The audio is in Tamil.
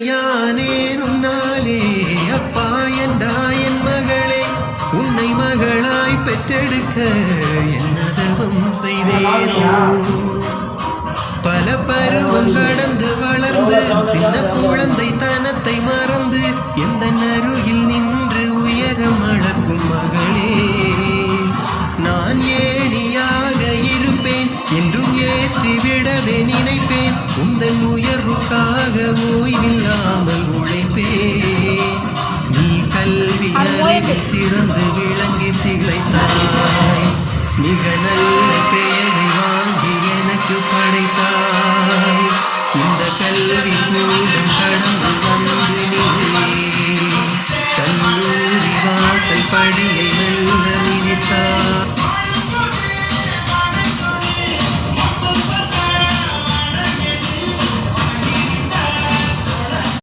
யானேன் உன்னாலே அப்பா என்றா என் மகளே, உன்னை மகளாய் பெற்றெடுக்க என்னதவம் செய்தேனோ. பல பருவம் கடந்து வளர்ந்து சின்ன குழந்தை தனத்தை மறந்து எந்த அருகில் நின்று உயரம் அளக்கும் மகளே, நான் ஏணியாக இருப்பேன் என்றும் ஏற்றிவிடவே நினைப்பேன். உந்தன் உயர்வுக்காக ஓய்வில்லா